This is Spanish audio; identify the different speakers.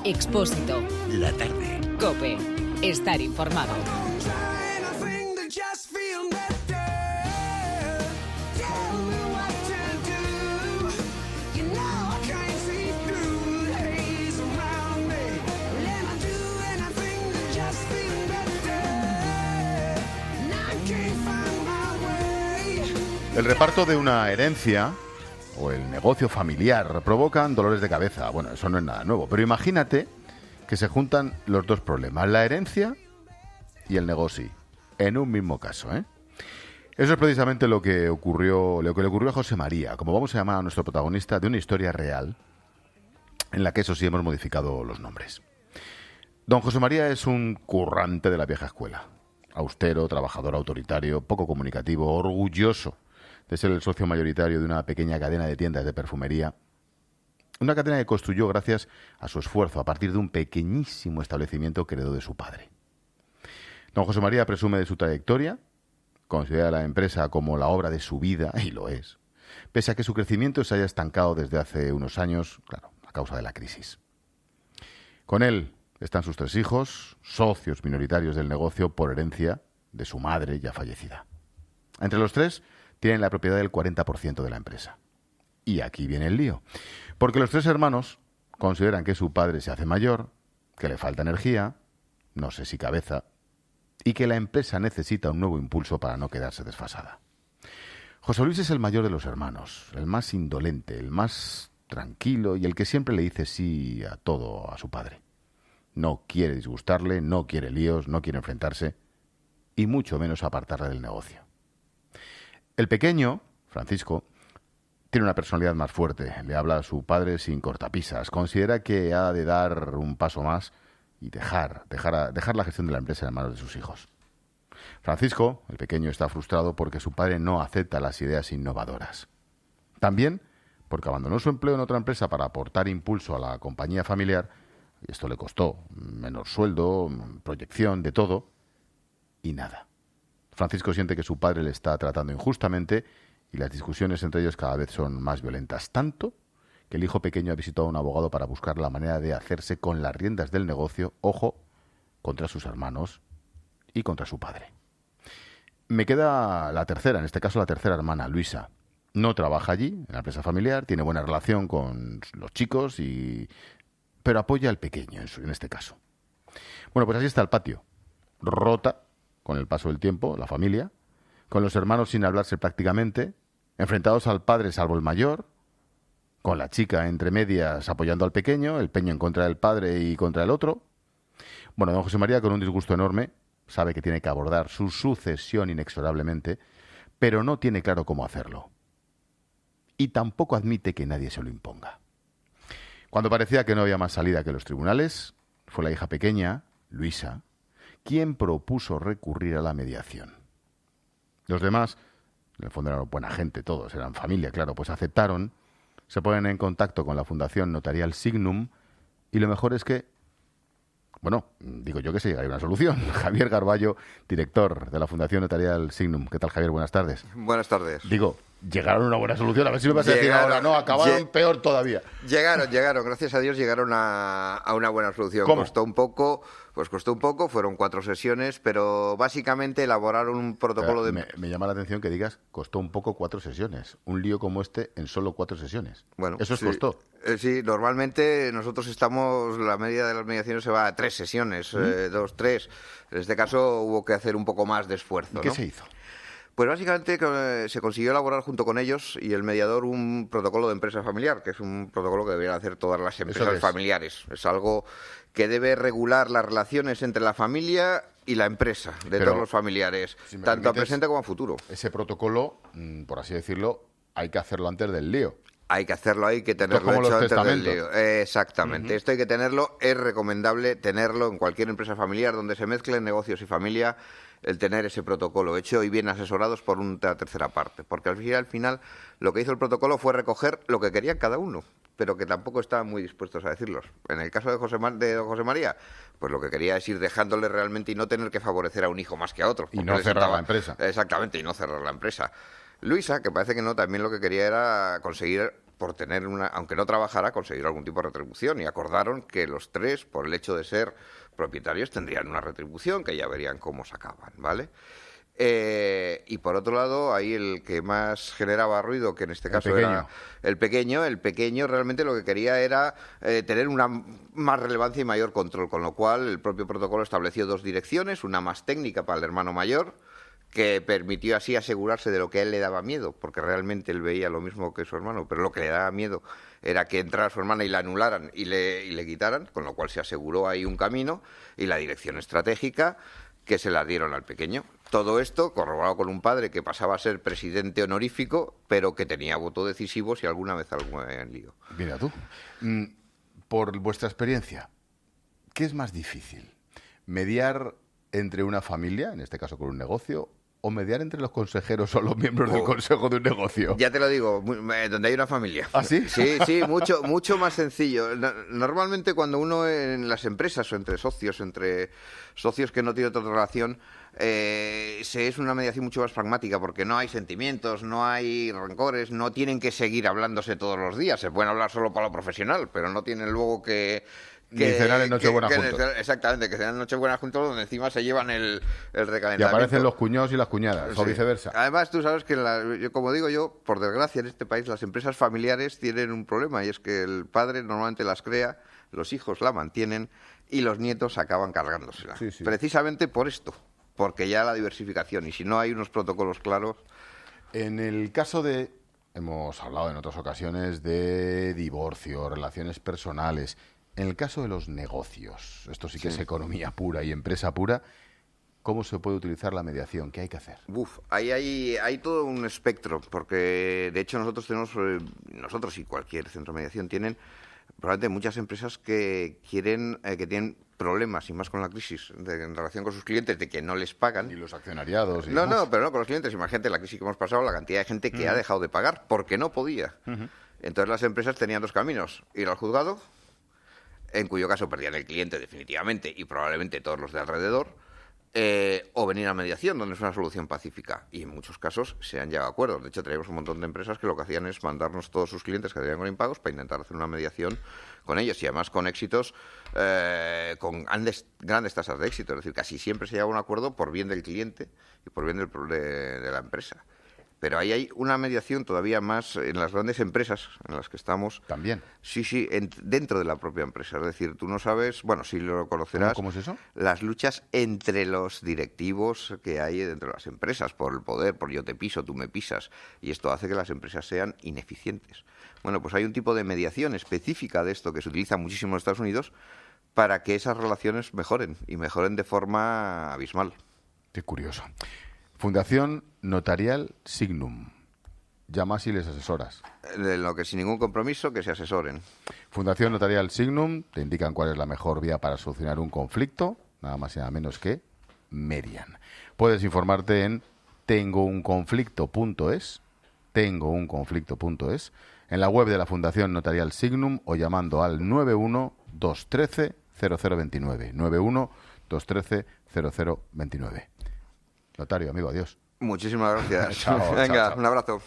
Speaker 1: Expósito.
Speaker 2: La tarde.
Speaker 1: COPE. Estar informado.
Speaker 3: El reparto de una herencia o el negocio familiar provocan dolores de cabeza. Bueno, eso no es nada nuevo, pero imagínate que se juntan los dos problemas, la herencia y el negocio, en un mismo caso, ¿eh? Eso es precisamente lo que le ocurrió a José María, como vamos a llamar a nuestro protagonista, de una historia real, en la que eso sí hemos modificado los nombres. Don José María es un currante de la vieja escuela, austero, trabajador, autoritario, poco comunicativo, orgulloso de ser el socio mayoritario de una pequeña cadena de tiendas de perfumería. Una cadena que construyó gracias a su esfuerzo a partir de un pequeñísimo establecimiento que heredó de su padre. Don José María presume de su trayectoria, considera la empresa como la obra de su vida, y lo es, pese a que su crecimiento se haya estancado desde hace unos años, claro, a causa de la crisis. Con él están sus 3 hijos, socios minoritarios del negocio por herencia de su madre ya fallecida. Entre los 3 tienen la propiedad del 40% de la empresa. Y aquí viene el lío, porque los 3 hermanos consideran que su padre se hace mayor, que le falta energía, no sé si cabeza, y que la empresa necesita un nuevo impulso para no quedarse desfasada. José Luis es el mayor de los hermanos, el más indolente, el más tranquilo y el que siempre le dice sí a todo a su padre. No quiere disgustarle, no quiere líos, no quiere enfrentarse y mucho menos apartarle del negocio. El pequeño, Francisco, tiene una personalidad más fuerte, le habla a su padre sin cortapisas, considera que ha de dar un paso más y dejar la gestión de la empresa en manos de sus hijos. Francisco, el pequeño, está frustrado porque su padre no acepta las ideas innovadoras. También porque abandonó su empleo en otra empresa para aportar impulso a la compañía familiar, y esto le costó menor sueldo, proyección, de todo, y nada. Francisco siente que su padre le está tratando injustamente y las discusiones entre ellos cada vez son más violentas, tanto que el hijo pequeño ha visitado a un abogado para buscar la manera de hacerse con las riendas del negocio, ojo, contra sus hermanos y contra su padre. Me queda la tercera, en este caso la tercera hermana, Luisa. No trabaja allí, en la empresa familiar, tiene buena relación con los chicos, pero apoya al pequeño en este caso. Bueno, pues así está el patio. Rota, con el paso del tiempo, la familia, con los hermanos sin hablarse prácticamente, enfrentados al padre salvo el mayor, con la chica entre medias apoyando al pequeño, el pequeño en contra del padre y contra el otro. Bueno, don José María, con un disgusto enorme, sabe que tiene que abordar su sucesión inexorablemente, pero no tiene claro cómo hacerlo. Y tampoco admite que nadie se lo imponga. Cuando parecía que no había más salida que los tribunales, fue la hija pequeña, Luisa, quien propuso recurrir a la mediación. Los demás, en el fondo eran buena gente todos, eran familia, claro, pues aceptaron, se ponen en contacto con la Fundación Notarial Signum y lo mejor es que, bueno, digo yo que se llegaría a una solución. Javier Garballo, director de la Fundación Notarial Signum. ¿Qué tal, Javier? Buenas tardes.
Speaker 4: Buenas tardes.
Speaker 3: Digo, llegaron a una buena solución, a ver si me vas a decir ahora, no, acabaron peor todavía.
Speaker 4: Llegaron, gracias a Dios llegaron a una buena solución.
Speaker 3: ¿Cómo?
Speaker 4: Costó un poco, fueron 4 sesiones, pero básicamente elaboraron un protocolo de...
Speaker 3: Me llama la atención que digas, costó un poco 4 sesiones. Un lío como este en solo 4 sesiones.
Speaker 4: Bueno,
Speaker 3: eso
Speaker 4: sí,
Speaker 3: costó.
Speaker 4: Sí, normalmente nosotros la media de las mediaciones se va a 3 sesiones, 2, 3. En este caso hubo que hacer un poco más de esfuerzo.
Speaker 3: ¿Qué
Speaker 4: ¿no?
Speaker 3: se hizo?
Speaker 4: Pues básicamente se consiguió elaborar junto con ellos y el mediador un protocolo de empresa familiar, que es un protocolo que deberían hacer todas las empresas familiares. Es algo que debe regular las relaciones entre la familia y la empresa, todos los familiares,
Speaker 3: si me
Speaker 4: tanto a
Speaker 3: permites,
Speaker 4: presente como a futuro.
Speaker 3: Ese protocolo, por así decirlo, hay que hacerlo antes del lío.
Speaker 4: Hay que hacerlo, hay que tenerlo
Speaker 3: como
Speaker 4: hecho
Speaker 3: los
Speaker 4: antes del
Speaker 3: testamentos.
Speaker 4: lío. Exactamente. Esto hay que tenerlo, es recomendable tenerlo en cualquier empresa familiar donde se mezclen negocios y familia, el tener ese protocolo hecho y bien asesorados por una tercera parte. Porque al final lo que hizo el protocolo fue recoger lo que quería cada uno, pero que tampoco estaban muy dispuestos a decirlos. En el caso de don José María, pues lo que quería es ir dejándole realmente y no tener que favorecer a un hijo más que a otro.
Speaker 3: Y no cerrar la empresa.
Speaker 4: Exactamente, y no cerrar la empresa. Luisa, que parece que no, también lo que quería era conseguir por tener aunque no trabajara, conseguir algún tipo de retribución, y acordaron que los tres, por el hecho de ser propietarios, tendrían una retribución que ya verían cómo sacaban, ¿vale? Y por otro lado, ahí el que más generaba ruido, que en este caso era el pequeño realmente lo que quería era tener una más relevancia y mayor control, con lo cual el propio protocolo estableció 2 direcciones, una más técnica para el hermano mayor, que permitió así asegurarse de lo que a él le daba miedo, porque realmente él veía lo mismo que su hermano, pero lo que le daba miedo era que entrara su hermana y la anularan y le quitaran, con lo cual se aseguró ahí un camino, y la dirección estratégica que se la dieron al pequeño. Todo esto corroborado con un padre que pasaba a ser presidente honorífico, pero que tenía voto decisivo si alguna vez algo en lío.
Speaker 3: Mira tú, por vuestra experiencia, ¿qué es más difícil? ¿Mediar entre una familia, en este caso con un negocio, o mediar entre los consejeros o los miembros del consejo de un negocio?
Speaker 4: Ya te lo digo, donde hay una familia.
Speaker 3: ¿Ah, sí?
Speaker 4: Sí, mucho más sencillo. Normalmente cuando uno en las empresas o entre socios que no tienen otra relación, es una mediación mucho más pragmática, porque no hay sentimientos, no hay rencores, no tienen que seguir hablándose todos los días. Se pueden hablar solo para lo profesional, pero no tienen luego que
Speaker 3: ni cenar en Nochebuena juntos.
Speaker 4: Exactamente, que cenan en Nochebuena juntos, donde encima se llevan el recalentamiento.
Speaker 3: Y aparecen los cuñados y las cuñadas, o viceversa.
Speaker 4: Además, tú sabes que, como digo yo, por desgracia en este país las empresas familiares tienen un problema, y es que el padre normalmente las crea, los hijos la mantienen y los nietos acaban cargándosela.
Speaker 3: Sí.
Speaker 4: Precisamente por esto, porque ya la diversificación, y si no hay unos protocolos claros.
Speaker 3: En el caso de, hemos hablado en otras ocasiones de divorcio, relaciones personales. En el caso de los negocios, esto sí que es economía pura y empresa pura, ¿cómo se puede utilizar la mediación? ¿Qué hay que hacer?
Speaker 4: Ahí hay todo un espectro, porque de hecho nosotros y cualquier centro de mediación tienen probablemente muchas empresas que tienen problemas, y más con la crisis, en relación con sus clientes, de que no les pagan.
Speaker 3: Y los accionariados.
Speaker 4: Pero no con los clientes. Imagínate la crisis que hemos pasado, la cantidad de gente que ha dejado de pagar porque no podía. Entonces las empresas tenían 2 caminos: ir al juzgado, en cuyo caso perdían el cliente definitivamente y probablemente todos los de alrededor, o venir a mediación, donde es una solución pacífica. Y en muchos casos se han llegado a acuerdos. De hecho, tenemos un montón de empresas que lo que hacían es mandarnos todos sus clientes que tenían con impagos para intentar hacer una mediación con ellos, y además con éxitos, con grandes tasas de éxito. Es decir, casi siempre se llega a un acuerdo por bien del cliente y por bien de la empresa. Pero ahí hay una mediación todavía más en las grandes empresas en las que estamos.
Speaker 3: ¿También?
Speaker 4: Sí, dentro de la propia empresa. Es decir, tú no sabes, bueno, sí lo conocerás.
Speaker 3: ¿Cómo es eso?
Speaker 4: Las luchas entre los directivos que hay dentro de las empresas por el poder, por yo te piso, tú me pisas. Y esto hace que las empresas sean ineficientes. Bueno, pues hay un tipo de mediación específica de esto que se utiliza muchísimo en Estados Unidos para que esas relaciones mejoren, y mejoren de forma abismal.
Speaker 3: Qué curioso. Fundación Notarial Signum. Llamas y les asesoras.
Speaker 4: De lo que sin ningún compromiso, que se asesoren.
Speaker 3: Fundación Notarial Signum, te indican cuál es la mejor vía para solucionar un conflicto, nada más y nada menos que median. Puedes informarte en tengounconflicto.es, en la web de la Fundación Notarial Signum, o llamando al 91-213-0029. 91-213-0029. Notario, amigo, adiós.
Speaker 4: Muchísimas gracias.
Speaker 3: Chao,
Speaker 4: Venga,
Speaker 3: chao.
Speaker 4: un abrazo.